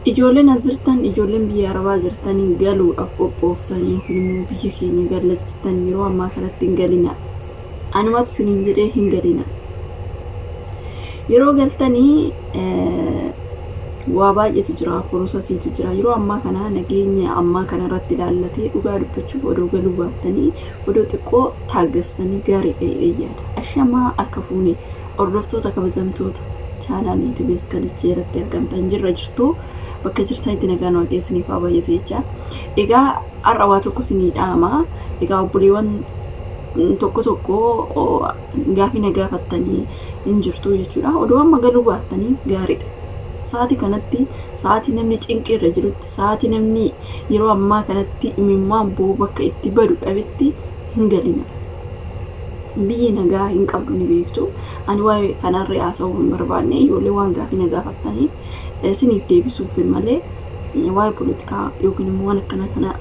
ijoolleen asirtan ijoolleen biyya arabaa jirtanii galuudhaaf qophooftanii kun immoo biyya keenya galla jirtan yeroo ammaa kanatti hin galina. Anumatu isiniin jedhee hin galina. Yeroo galtanii waa baay'eetu jira, prosesiitu jira. Yeroo ammaa kana nageenya ammaa kana irratti ilaallatee dhugaa dubbachuuf odoo galuu baattanii odoo xiqqoo taaggastanii gaarii yaada. Ashamaa harka fuunee hordoftoota kabajamtoota chaanal YouTube kan irratti argamtan jirtu bakka jirtanitti nagaan waaqessaniif haa baay'atu jecha. Egaa har'a waa tokko isinii dhaama. Egaa obboleewwan tokko gaafii na gaafattanii hin jirtu jechuudha. Odoo amma galuu baattanii gaariidha. Sa'aatii kanatti sa'aatii namni cinqii irra jirutti sa'aatii namni yeroo ammaa kanatti imimmaan boo bakka itti badu dhabetti hin galina. Biyyi nagaa hin qabdu ni beektu. Ani waa'ee kanarra haasa'uu hin barbaanne ijoollee waan gaafii na gaafattaniif isiniif deebisuuf malee waa'ee poolitikaa yookiin immoo waan akkana kana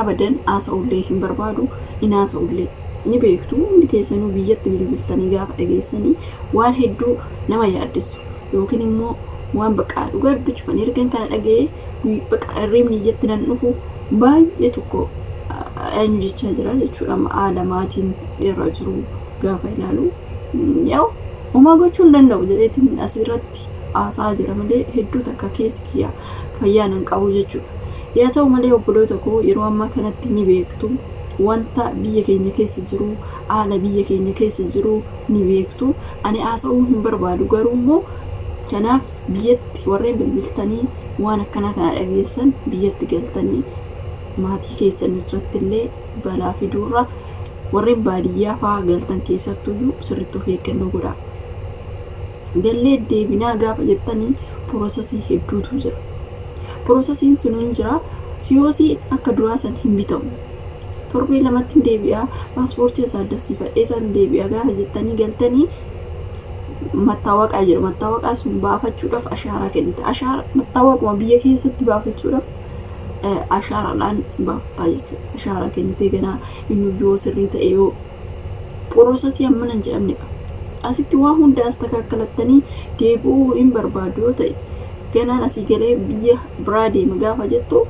abadan haasa'ullee hin barbaadu. Hin haasa'ullee ni beektu. Hundi keessanuu biyyatti bilbiltanii gaafa dhageessanii waan hedduu nama yaaddessu yookiin immoo waan bakka dhugaa dubbachuufan ergan kana dhaga'ee bakka hirribni ijatti nan dhufu baay'ee tokko eenyu jechaa jira jechuudha. Haala maatiin irra jiru gaafa ilaalu yaa'u homaa gochuu hin danda'u jedheetiin asirratti haasaa jira malee hedduu takka keessi kiyya fayyaa nan qabu jechuudha. Yaa ta'u malee obboloota koo yeroo ammaa kanatti ni beektu wanta biyya keenya keessa jiru, haala biyya keenya keessa jiru ni beektu. Ani haasa'uu hin barbaadu garuu immoo kanaaf biyyatti warreen bilbiltanii waan akkana kana dhageessan biyyatti galtanii maatii keessan irratti illee balaa fiduurra warreen baadiyyaa fa'aa galtan keessattuyyuu sirriitti of eeggannoo godhaa. Gallee deebinaa gaafa jettanii piroosesii hedduutu jira. Piroosesiin sun jira. Siyoosii akka duraa san hin bitamu. Torbee lamatti deebi'aa paaspoortii isaa dassifadhee tan deebi'aa gaafa jettanii galtanii mattaawaqaa jedhu. Mattaawaqaa sun baafachuudhaaf ashaaraa kennita. Ashaara mattaawaquma biyya keessatti baafachuudhaaf ashaaraadhaan baafattaa jechuudha. Ashaaraa kennitee ganaa inni yoo sirrii ta'e yoo piroosesii amma nan jedhamne qaba. Asitti waan hundaas takakkalattanii deebi'uu hin barbaadu yoo ta'e ganaan asii galee biyya biraa deema gaafa jettu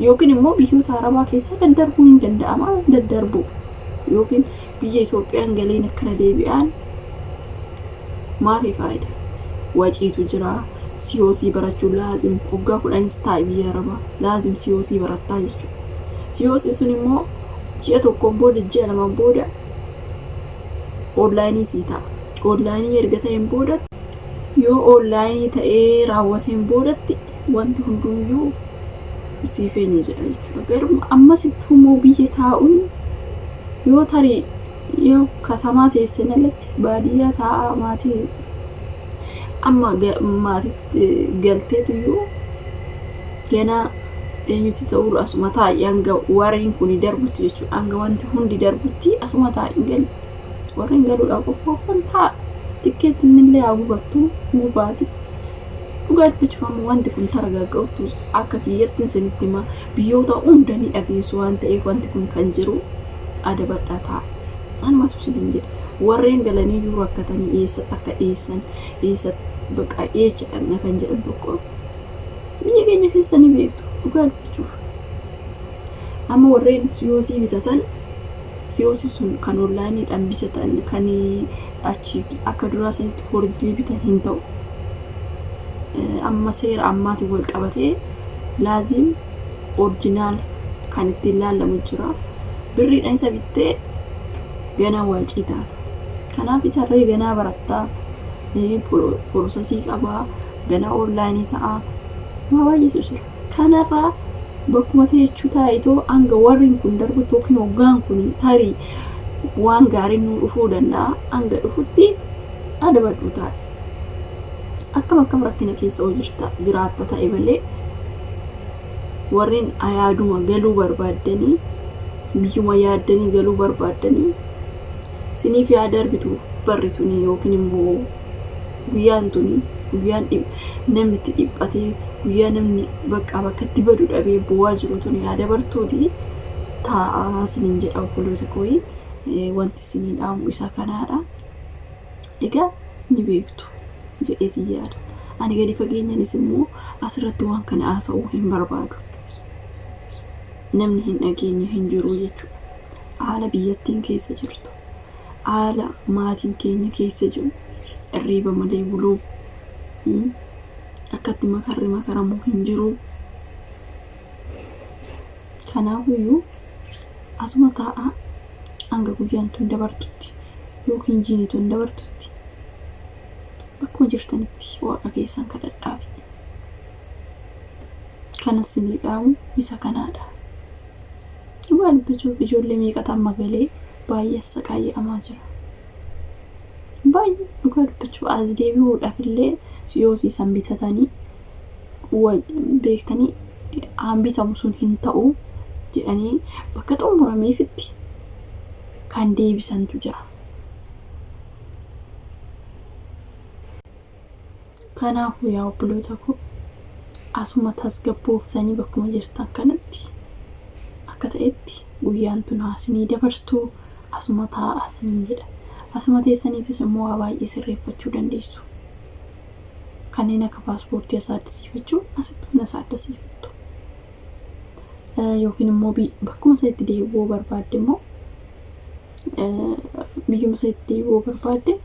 yookiin immoo biyyoota arabaa keessa daddarbuu hin danda'ama. Daddarbu yookiin biyya Itoophiyaan galeen akkana deebi'an maafi faayida? Waciitu jira. Siyoosii barachuun laazim waggaa 10 taa'e biyya arabaa laazim siyoosii barattaa jechuudha. Siyoosii sun immoo ji'a tokkoon booda ji'a lamaan booda onlaayinii sii ta'a. Onlaayinii erga ta'een booda yoo onlaayinii ta'ee raawwateen boodatti wanti hundumayyuu siif eenyu jedha jechuudha. Garuu ammasitti immoo biyya taa'uun yoo tarii yoo katamaa teessan alatti baadiyyaa taa'aa maatii amma maatiitti galteetuyyuu ganaa eenyutti ta'uu asuma taa'ee hanga warreen kun darbutti jechuudha. Hanga wanti hundi darbutti asuma taa'ee galu. Warreen galuudhaaf qophooftan ta'a. Tikkeettiin illee haa gubattu gubaati. Dhugaa dubbachuuf wanti kun taragaaga'utu akka kiyyattiin sanitti himaa biyyoota hunda ni dhageessu waan ta'eef wanti kun kan jiru adabadhaa ta'a. Anumatu isiniin jedha. Warreen galanii yoo rakkatanii eessatti akka dhiyeessan eessatti bakka eecha dhaqna kan jedhan tokko biyya keenya keessa ni beektu. Dhugaa dubbachuuf amma warreen siyoosii bitatan siyoosii sun kan onlaayiniidhaan bitatan kan achi akka duraa sanitti foorjii bitan hin ta'u. Amma seera ammaatiin wal qabatee laazim orjinaal kan ittiin ilaalamu jiraaf birriidhaan isa bittee ganaa waacii taata. Kanaaf isarree ganaa barattaa piroosesii qabaa ganaa onlaayinii ta'aa waa baay'eetu jira. Kanarraa bakkuma teechuu taa'itoo hanga warreen kun darbutti yookiin hoggaan kun tarii waan gaariin nu dhufuu danda'a. Hanga dhufutti adabadhu taa'e. Akkam rakkina keessa jiraatta ta'e malee warreen ayaaduma galuu barbaaddanii biyyuma yaaddanii galuu barbaaddanii siniif yaada darbitu barrituni yookiin immoo guyyaan tuni guyyaan namni itti dhiphatee guyyaa namni bakkatti badu dhabee bu'aa jiru tuni yaada bartuuti taa'aa siniin jedha obboloota kooyi. Wanti siniin dhaamu isa kanaadha. Egaa ni beektu jedheeti yaada. ani gadi fageenyanis immoo asirratti waan kana haasa'uu hin barbaadu. Namni hin dhageenye hin jiru jechuudha. Haala biyyattiin keessa jirtu, haala maatiin keenya keessa jiru, irriiba malee buluu, akkatti makarri makaramuu hin jiru. Kanaafiyyuu asuma taa'aa hanga guyyaan tun dabartutti yookiin jiini tun dabartutti bakkuma jirtanitti waaqa keessan kadhadhaafi. Kanas ni dhaamu isa kanaadha. Waan bijuuf ijoollee meeqatan magalee baay'ee saqaayamaa jira. Baay'ee dhugaa dubbachuu as deebi'uudhaaf illee yoo siisan bitatanii beektanii hambitamu sun hin ta'u jedhanii bakka xumurameefitti kan deebisantu jira. Kanaafuu yaa obboloota koo asuma tasgabbooftanii bakkuma jirtan kanatti akka ta'etti guyyaan tun haasinii dabartuu asuma taa'aa isiniin jedha. Asuma teessaniitis immoo waa baay'ee sirreeffachuu dandeessu. Kanneen akka paaspoortii addisiifachuu asitti addisiifattu. Yookiin immoo bakkuma isaatti deebi'uu barbaadde immoo biyyuma isaatti deebi'uu barbaadde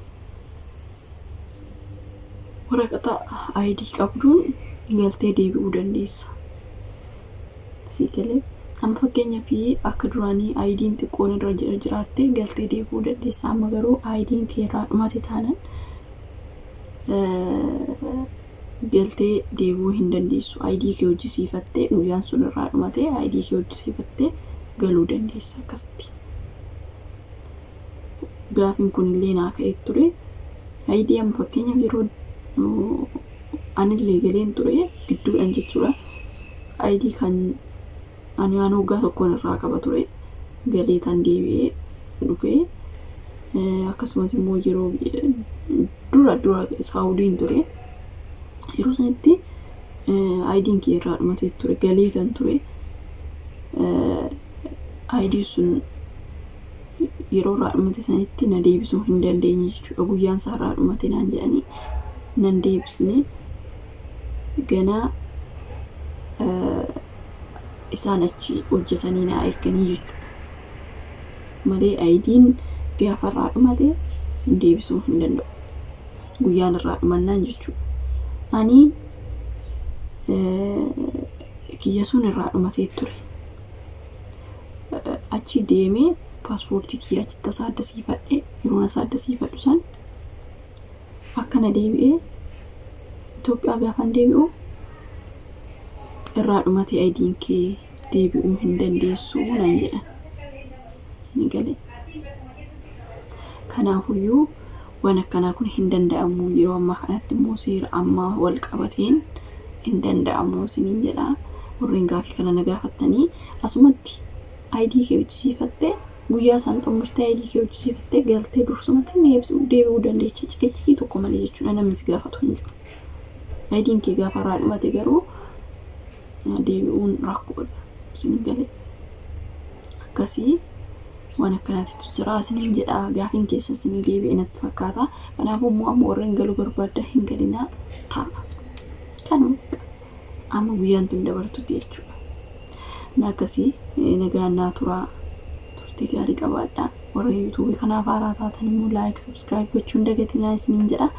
waraqata ID qabduun galtee deebi'uu dandeessa. Siikalee amma fakkeenyaaf akka duraanii ID'n xiqqoon irra jiraatte galtee deebi'uu dandeessa. Amma garuu ID'n kee irraa dhumate taanaan galtee deebi'uu hin dandeessu. ID kee hojjisiifattee guyyaan sun irraa dhumate ID kee hojjisiifattee galuu dandeessa akkasitti. Gaafin kun illee naa ka'ee ture. ID amma fakkeenyaaf yeroo anillee galeen ture gidduudhaan jechuudha. ID kan ani waan waggaa tokkoon irraa qaba ture galee tan deebi'ee dhufee akkasumas immoo yeroo dura Saudiin ture yeroo sanatti ID'n kee irraa dhumatee ture galee tan ture. ID sun yeroo irraa dhumate sanitti na deebisuu hin dandeenye jechuudha. Guyyaan isaa irraa dhumate naan jedhanii nan deebisne ganaa isaan achi hojjetanii na erganii jechuudha. Malee ID'n gaafa irraa dhumate sin deebisuu hin danda'u. Guyyaan irraa dhumannaan jechuudha. Ani kiyya sun irraa dhumatee ture. Achi deemee paaspoortii kiyya achitti addisiifadhe yeroo addisiifadhu san akkana deebi'ee Itoophiyaa gaafan deebi'u irraa dhumate ID'n kee deebi'uu hin dandeessu naan jedhan. Sinigalee. Kanaafiyyuu waan akkanaa kun hin danda'amu. Yeroo ammaa kanatti immoo seera ammaa wal qabateen hin danda'amu siniin jedha. Warreen gaafii kana na gaafattanii asumatti ID kee hojjisiifattee guyyaa san xumurtee ID kee hojjisiifattee galtee dursumatti deebi'uu dandeecha. Cikichikii tokko malee jechuudha namni si gaafatu hin jiru. ID'n kee gaafa irraa dhumate garuu deebi'uun rakkoodha. Sinigalee. Akkasii waan akkanaatitu jira siniin jedha. Gaafiin keessa sinii deebi'e natti fakkaata. Kanaafuu immoo amma warreen galuu barbaadda hin galinaa ta'a. Kanuma amma guyyaan tun dabartutti jechuudha. Akkasii nagaan naa turaa turtii gaarii qabaadha. Warra YouTube kanaaf haaraa taatan immoo like subscribe gochuun dagatinaa isiniin jedha.